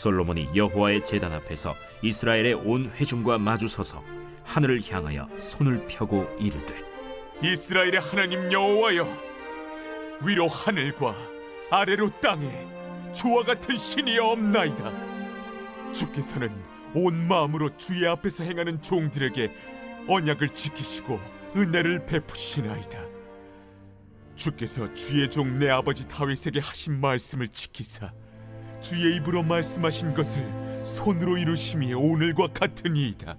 솔로몬이 여호와의 제단 앞에서 이스라엘의 온 회중과 마주서서 하늘을 향하여 손을 펴고 이르되, 이스라엘의 하나님 여호와여, 위로 하늘과 아래로 땅에 주와 같은 신이 없나이다. 주께서는 온 마음으로 주의 앞에서 행하는 종들에게 언약을 지키시고 은혜를 베푸시나이다. 주께서 주의 종 내 아버지 다윗에게 하신 말씀을 지키사 주의 입으로 말씀하신 것을 손으로 이루심이 오늘과 같으니이다.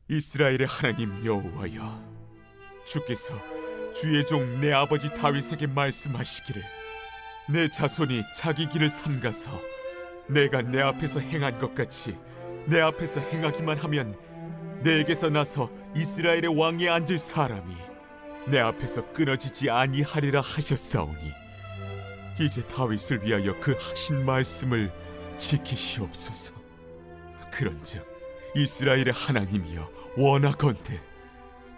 이스라엘의 하나님 여호와여, 주께서 주의 종 내 아버지 다윗에게 말씀하시기를, 내 자손이 자기 길을 삼가서 내가 내 앞에서 행한 것 같이 내 앞에서 행하기만 하면 내게서 나서 이스라엘의 왕에 앉을 사람이 내 앞에서 끊어지지 아니하리라 하셨사오니, 이제 다윗을 위하여 그 하신 말씀을 지키시옵소서. 그런즉 이스라엘의 하나님이여, 원하건대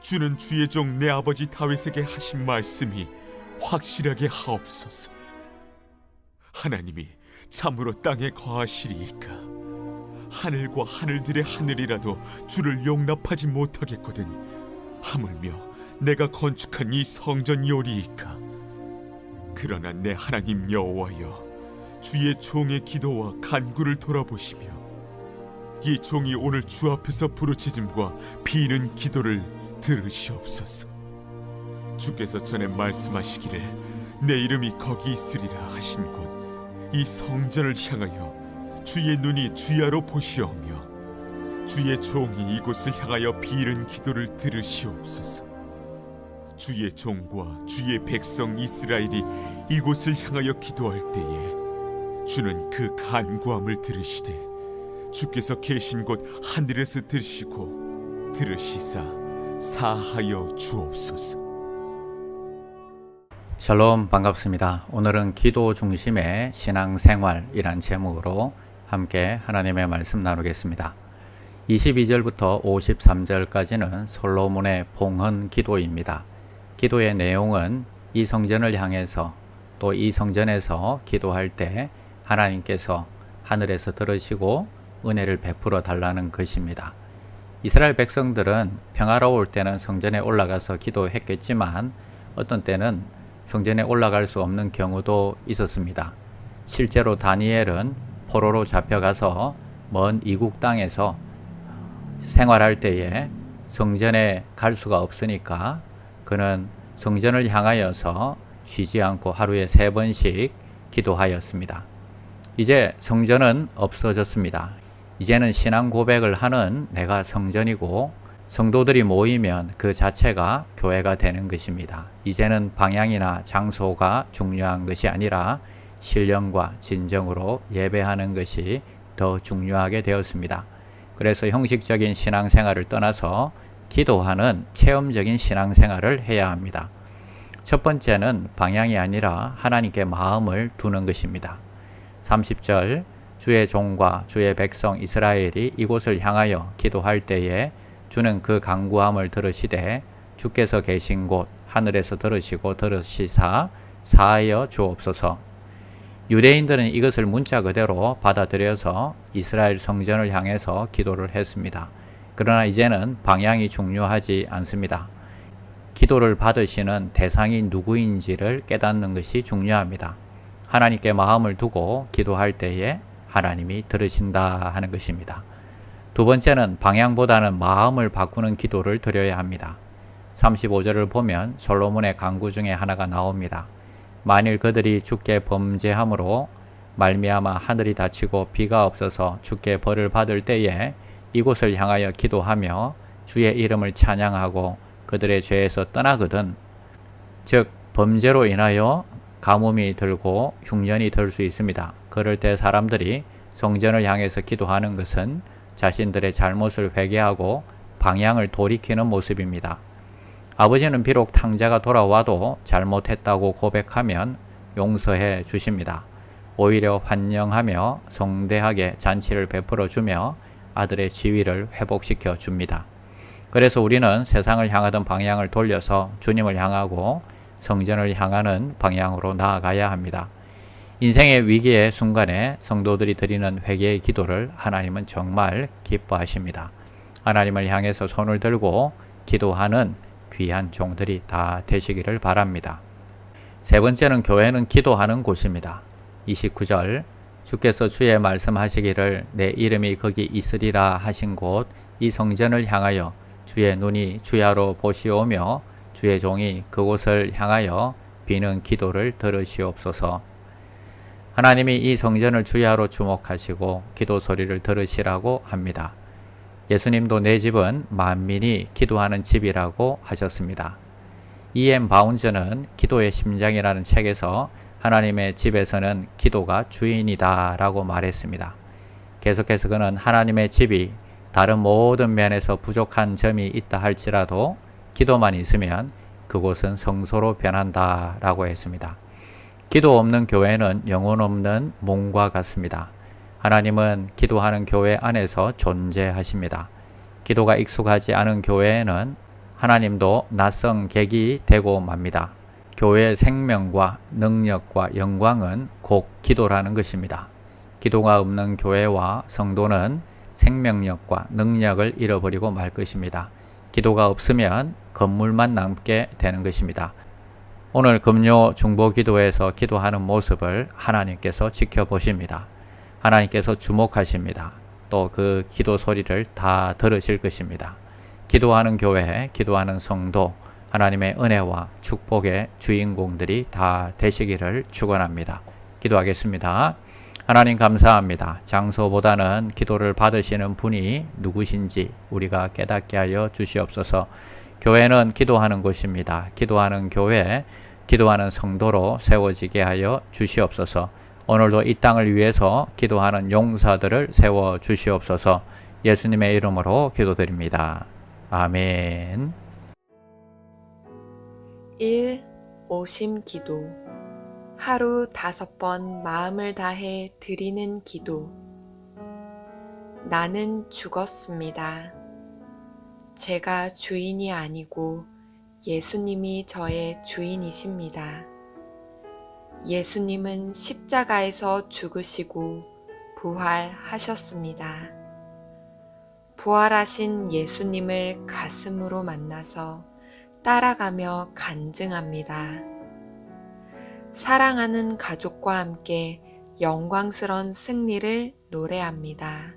주는 주의 종 내 아버지 다윗에게 하신 말씀이 확실하게 하옵소서. 하나님이 참으로 땅에 거하시리이까 하늘과 하늘들의 하늘이라도 주를 용납하지 못하겠거든 하물며 내가 건축한 이 성전이오리이까. 그러나 내 하나님 여호와여, 주의 종의 기도와 간구를 돌아보시며 이 종이 오늘 주 앞에서 부르짖음과 비는 기도를 들으시옵소서. 주께서 전에 말씀하시기를 내 이름이 거기 있으리라 하신 곳 이 성전을 향하여 주의 눈이 주야로 보시오며 주의 종이 이곳을 향하여 비는 기도를 들으시옵소서. 주의 종과 주의 백성 이스라엘이 이곳을 향하여 기도할 때에 주는 그 간구함을 들으시되 주께서 계신 곳 하늘에서 들으시고 들으시사 사하여 주옵소서. 샬롬, 반갑습니다. 오늘은 기도 중심의 신앙생활이란 제목으로 함께 하나님의 말씀 나누겠습니다. 22절부터 53절까지는 솔로몬의 봉헌 기도입니다. 기도의 내용은 이 성전을 향해서 또 이 성전에서 기도할 때 하나님께서 하늘에서 들으시고 은혜를 베풀어 달라는 것입니다. 이스라엘 백성들은 평화로울 때는 성전에 올라가서 기도했겠지만 어떤 때는 성전에 올라갈 수 없는 경우도 있었습니다. 실제로 다니엘은 포로로 잡혀가서 먼 이국 땅에서 생활할 때에 성전에 갈 수가 없으니까 그는 성전을 향하여서 쉬지 않고 하루에 3번씩 기도하였습니다. 이제 성전은 없어졌습니다. 이제는 신앙 고백을 하는 내가 성전이고 성도들이 모이면 그 자체가 교회가 되는 것입니다. 이제는 방향이나 장소가 중요한 것이 아니라 신령과 진정으로 예배하는 것이 더 중요하게 되었습니다. 그래서 형식적인 신앙생활을 떠나서 기도하는 체험적인 신앙생활을 해야 합니다. 첫 번째는 방향이 아니라 하나님께 마음을 두는 것입니다. 30절 주의 종과 주의 백성 이스라엘이 이곳을 향하여 기도할 때에 주는 그 간구함을 들으시되 주께서 계신 곳 하늘에서 들으시고 들으시사 사하여 주옵소서. 유대인들은 이것을 문자 그대로 받아들여서 이스라엘 성전을 향해서 기도를 했습니다. 그러나 이제는 방향이 중요하지 않습니다. 기도를 받으시는 대상이 누구인지를 깨닫는 것이 중요합니다. 하나님께 마음을 두고 기도할 때에 하나님이 들으신다 하는 것입니다. 두 번째는 방향보다는 마음을 바꾸는 기도를 드려야 합니다. 35절을 보면 솔로몬의 간구 중에 하나가 나옵니다. 만일 그들이 주께 범죄함으로 말미암아 하늘이 닫히고 비가 없어서 주께 벌을 받을 때에 이곳을 향하여 기도하며 주의 이름을 찬양하고 그들의 죄에서 떠나거든. 즉 범죄로 인하여 가뭄이 들고 흉년이 들 수 있습니다. 그럴 때 사람들이 성전을 향해서 기도하는 것은 자신들의 잘못을 회개하고 방향을 돌이키는 모습입니다. 아버지는 비록 탕자가 돌아와도 잘못했다고 고백하면 용서해 주십니다. 오히려 환영하며 성대하게 잔치를 베풀어 주며 아들의 지위를 회복시켜 줍니다. 그래서 우리는 세상을 향하던 방향을 돌려서 주님을 향하고 성전을 향하는 방향으로 나아가야 합니다. 인생의 위기의 순간에 성도들이 드리는 회개의 기도를 하나님은 정말 기뻐하십니다. 하나님을 향해서 손을 들고 기도하는 귀한 종들이 다 되시기를 바랍니다. 세 번째는 교회는 기도하는 곳입니다. 29절 주께서 주의 말씀하시기를 내 이름이 거기 있으리라 하신 곳 이 성전을 향하여 주의 눈이 주야로 보시오며 주의 종이 그곳을 향하여 비는 기도를 들으시옵소서. 하나님이 이 성전을 주야로 주목하시고 기도 소리를 들으시라고 합니다. 예수님도 내 집은 만민이 기도하는 집이라고 하셨습니다. E.M. 바운저는 기도의 심장이라는 책에서 하나님의 집에서는 기도가 주인이다 라고 말했습니다. 계속해서 그는 하나님의 집이 다른 모든 면에서 부족한 점이 있다 할지라도 기도만 있으면 그곳은 성소로 변한다 라고 했습니다. 기도 없는 교회는 영혼 없는 몸과 같습니다. 하나님은 기도하는 교회 안에서 존재하십니다. 기도가 익숙하지 않은 교회에는 하나님도 낯선 객이 되고 맙니다. 교회의 생명과 능력과 영광은 곧 기도라는 것입니다. 기도가 없는 교회와 성도는 생명력과 능력을 잃어버리고 말 것입니다. 기도가 없으면 건물만 남게 되는 것입니다. 오늘 금요 중보 기도에서 기도하는 모습을 하나님께서 지켜보십니다. 하나님께서 주목하십니다. 또 그 기도 소리를 다 들으실 것입니다. 기도하는 교회, 기도하는 성도, 하나님의 은혜와 축복의 주인공들이 다 되시기를 축원합니다. 기도하겠습니다. 하나님 감사합니다. 장소보다는 기도를 받으시는 분이 누구신지 우리가 깨닫게 하여 주시옵소서. 교회는 기도하는 곳입니다. 기도하는 교회, 기도하는 성도로 세워지게 하여 주시옵소서. 오늘도 이 땅을 위해서 기도하는 용사들을 세워 주시옵소서. 예수님의 이름으로 기도드립니다. 아멘. 1. 오심 기도. 하루 5번 마음을 다해 드리는 기도. 나는 죽었습니다. 제가 주인이 아니고 예수님이 저의 주인이십니다. 예수님은 십자가에서 죽으시고 부활하셨습니다. 부활하신 예수님을 가슴으로 만나서 따라가며 간증합니다. 사랑하는 가족과 함께 영광스러운 승리를 노래합니다.